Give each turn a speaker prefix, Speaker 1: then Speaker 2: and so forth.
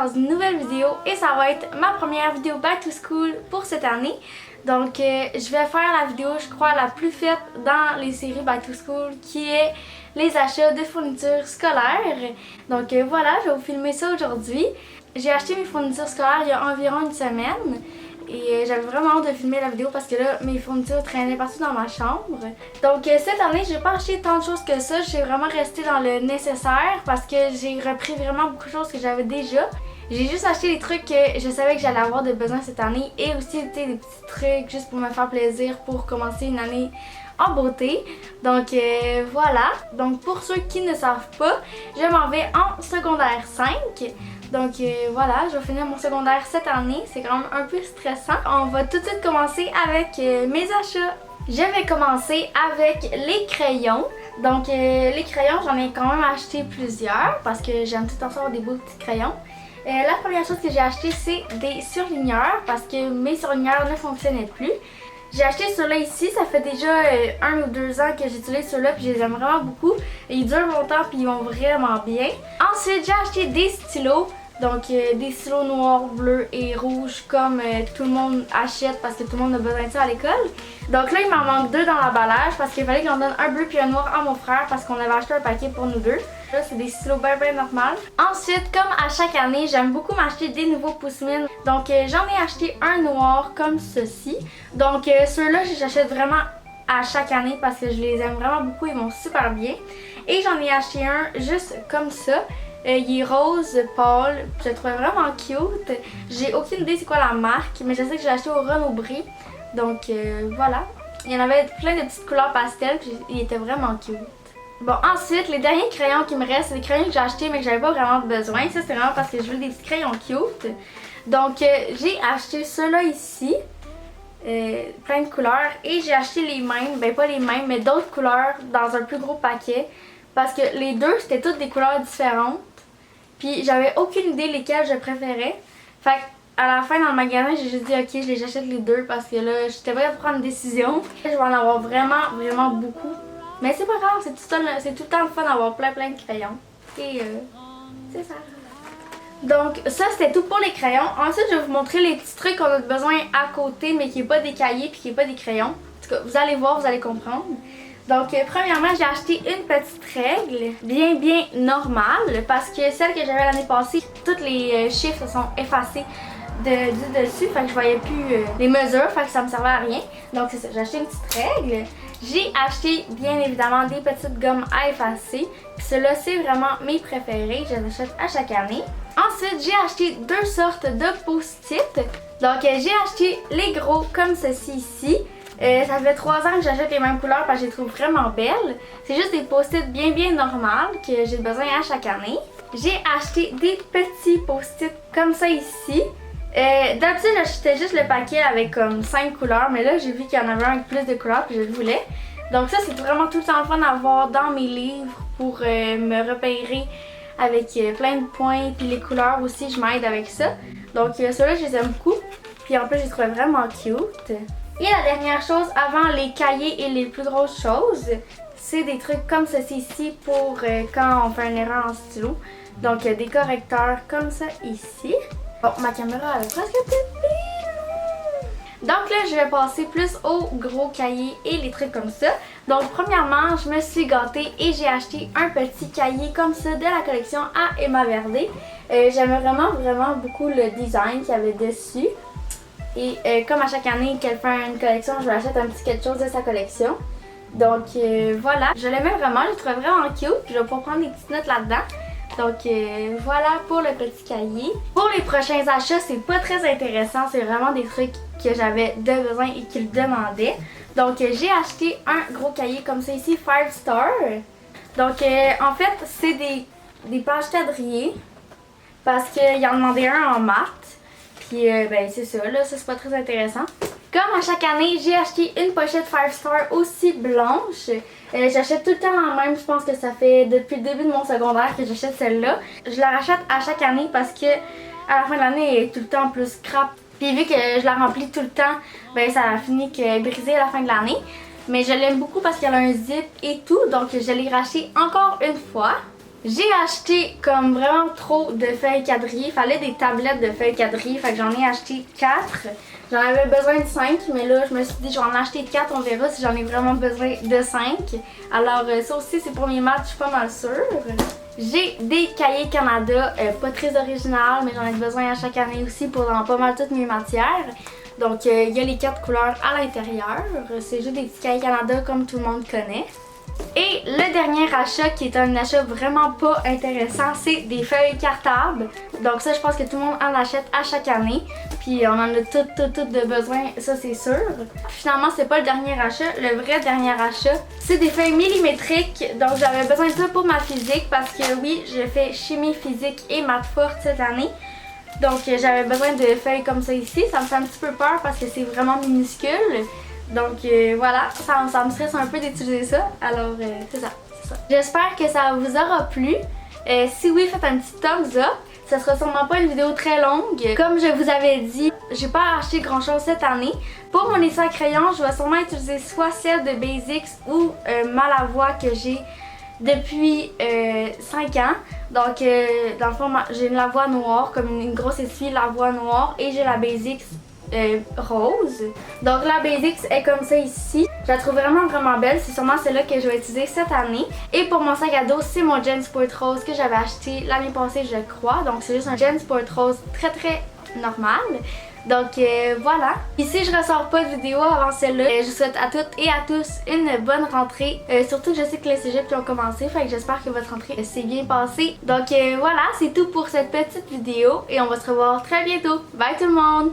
Speaker 1: dans une nouvelle vidéo et ça va être ma première vidéo back to school pour cette année. Donc je vais faire la vidéo je crois la plus faite dans les séries back to school qui est les achats de fournitures scolaires. Donc voilà, je vais vous filmer ça aujourd'hui. J'ai acheté mes fournitures scolaires il y a environ une semaine. Et j'avais vraiment hâte de filmer la vidéo parce que là, mes fournitures traînaient partout dans ma chambre. Donc cette année, j'ai pas acheté tant de choses que ça. J'ai vraiment resté dans le nécessaire parce que j'ai repris vraiment beaucoup de choses que j'avais déjà. J'ai juste acheté des trucs que je savais que j'allais avoir de besoin cette année et aussi des petits trucs juste pour me faire plaisir pour commencer une année en beauté. Donc voilà. Donc pour ceux qui ne savent pas, je m'en vais en secondaire 5. Donc voilà, je vais finir mon secondaire cette année. C'est quand même un peu stressant. On va tout de suite commencer avec mes achats. Je vais commencer avec les crayons. Donc les crayons, j'en ai quand même acheté plusieurs parce que j'aime tout le temps avoir des beaux petits crayons. La première chose que j'ai acheté, c'est des surligneurs parce que mes surligneurs ne fonctionnaient plus. J'ai acheté ceux-là ici, ça fait déjà 1 ou 2 ans que j'utilise ceux-là puis je les aime vraiment beaucoup. Ils durent longtemps puis ils vont vraiment bien. Ensuite, j'ai acheté des stylos. Donc des stylos noirs, bleus et rouges comme tout le monde achète parce que tout le monde a besoin de ça à l'école. Donc là, il m'en manque 2 dans l'emballage parce qu'il fallait que j'en donne un bleu puis un noir à mon frère parce qu'on avait acheté un paquet pour nous deux. Là, c'est des stylos bien normal. Ensuite, comme à chaque année, j'aime beaucoup m'acheter des nouveaux pousse-mines. Donc j'en ai acheté un noir comme ceci. Donc ceux-là, j'achète vraiment à chaque année parce que je les aime vraiment beaucoup, ils vont super bien. Et j'en ai acheté un juste comme ça. Il est rose pâle, je le trouvais vraiment cute. J'ai aucune idée c'est quoi la marque, mais je sais que j'ai acheté au Renaud-Brie. Donc voilà. Il y en avait plein de petites couleurs pastel, puis il était vraiment cute. Bon, ensuite, les derniers crayons qui me restent, c'est des crayons que j'ai achetés mais que j'avais pas vraiment besoin. Ça, c'est vraiment parce que je veux des petits crayons cute. Donc j'ai acheté ceux-là ici. Plein de couleurs. Et j'ai acheté les mêmes, ben pas les mêmes, mais d'autres couleurs dans un plus gros paquet. Parce que les deux, c'était toutes des couleurs différentes. Puis j'avais aucune idée lesquelles je préférais. Fait à la fin dans le magasin, j'ai juste dit ok, j'achète les deux parce que là, j'étais prête à prendre une décision. Je vais en avoir vraiment beaucoup. Mais c'est pas grave, c'est tout le temps le fun d'avoir plein de crayons. Et c'est ça. Donc ça c'était tout pour les crayons. Ensuite je vais vous montrer les petits trucs qu'on a besoin à côté mais qui n'est pas des cahiers puis qui n'est pas des crayons. En tout cas, vous allez voir, vous allez comprendre. Donc premièrement, j'ai acheté une petite règle bien normale parce que celle que j'avais l'année passée, tous les chiffres sont effacés du dessus, fait que je voyais plus les mesures, fait que ça me servait à rien. Donc c'est ça, j'ai acheté une petite règle. J'ai acheté bien évidemment des petites gommes à effacer. Puis ceux-là, c'est vraiment mes préférés, je les achète à chaque année. Ensuite, j'ai acheté 2 sortes de post-it. Donc j'ai acheté les gros comme ceci ici. Ça fait 3 ans que j'achète les mêmes couleurs parce que je les trouve vraiment belles. C'est juste des post-it bien normales que j'ai besoin à chaque année. J'ai acheté des petits post-it comme ça ici. D'habitude j'achetais juste le paquet avec comme 5 couleurs, mais là j'ai vu qu'il y en avait un avec plus de couleurs puis je le voulais. Donc ça c'est vraiment tout le temps le fun à avoir dans mes livres pour me repérer avec plein de points. Puis les couleurs aussi, je m'aide avec ça. Donc ceux-là je les aime beaucoup. Puis en plus je les trouvais vraiment cute. Et la dernière chose avant les cahiers et les plus grosses choses, c'est des trucs comme ceci ici pour quand on fait une erreur en stylo. Donc des correcteurs comme ça ici. Bon, ma caméra elle est presque pépine. Donc là je vais passer plus aux gros cahiers et les trucs comme ça. Donc premièrement, je me suis gâtée et j'ai acheté un petit cahier comme ça de la collection à Emma Verdé. J'aimais vraiment beaucoup le design qu'il y avait dessus. Et comme à chaque année qu'elle fait une collection, je lui achète un petit quelque chose de sa collection. Donc voilà, je l'aimais vraiment, je le trouvais vraiment cute. Puis je vais pouvoir prendre des petites notes là-dedans. Donc voilà pour le petit cahier. Pour les prochains achats, c'est pas très intéressant. C'est vraiment des trucs que j'avais de besoin et qu'ils demandaient. Donc j'ai acheté un gros cahier comme ça ici, 5 Star. Donc en fait, c'est des pages quadrillées. Parce qu'il en demandait un en mat. Puis ben c'est ça, là, ça c'est pas très intéressant. Comme à chaque année, j'ai acheté une pochette 5 Star aussi blanche. J'achète tout le temps la même, je pense que ça fait depuis le début de mon secondaire que j'achète celle-là. Je la rachète à chaque année parce que à la fin de l'année, elle est tout le temps plus scrap. Puis vu que je la remplis tout le temps, ben ça a fini que brisé à la fin de l'année. Mais je l'aime beaucoup parce qu'elle a un zip et tout, donc je l'ai racheté encore une fois. J'ai acheté comme vraiment trop de feuilles quadrillées. Il fallait des tablettes de feuilles quadrillées. Fait que j'en ai acheté 4. J'en avais besoin de 5, mais là je me suis dit je vais en acheter 4. On verra si j'en ai vraiment besoin de 5. Alors ça aussi c'est pour mes maths, je suis pas mal sûre. J'ai des cahiers Canada, pas très original, mais j'en ai besoin à chaque année aussi pour dans pas mal toutes mes matières. Donc il y a les 4 couleurs à l'intérieur. C'est juste des petits cahiers Canada comme tout le monde connaît. Et le dernier achat qui est un achat vraiment pas intéressant, c'est des feuilles cartables. Donc ça je pense que tout le monde en achète à chaque année. Puis on en a toutes de besoin, ça c'est sûr. Finalement c'est pas le dernier achat, le vrai dernier achat, c'est des feuilles millimétriques. Donc j'avais besoin de ça pour ma physique parce que oui, je fais chimie, physique et maths fortes cette année. Donc j'avais besoin de feuilles comme ça ici. Ça me fait un petit peu peur parce que c'est vraiment minuscule. Donc voilà, ça me stresse un peu d'utiliser ça. Alors c'est ça. J'espère que ça vous aura plu. Si oui, faites un petit thumbs up. Ça sera sûrement pas une vidéo très longue. Comme je vous avais dit, j'ai pas acheté grand chose cette année. Pour mon dessin à crayon, je vais sûrement utiliser soit celle de Basics ou ma Lavoie que j'ai depuis 5 ans. Donc dans le fond, j'ai une Lavoie noire, comme une grosse essuie Lavoie noire, et j'ai la Basics rose. Donc la Basics est comme ça ici. Je la trouve vraiment belle. C'est sûrement celle-là que je vais utiliser cette année. Et pour mon sac à dos, c'est mon Jen Sport Rose que j'avais acheté l'année passée, je crois. Donc c'est juste un Jen Sport Rose très normal. Donc voilà. Ici je ressors pas de vidéo avant celle-là. Je vous souhaite à toutes et à tous une bonne rentrée. Surtout que je sais que les cégeps ont commencé. Fait que j'espère que votre rentrée s'est bien passée. Donc voilà, c'est tout pour cette petite vidéo. Et on va se revoir très bientôt. Bye tout le monde!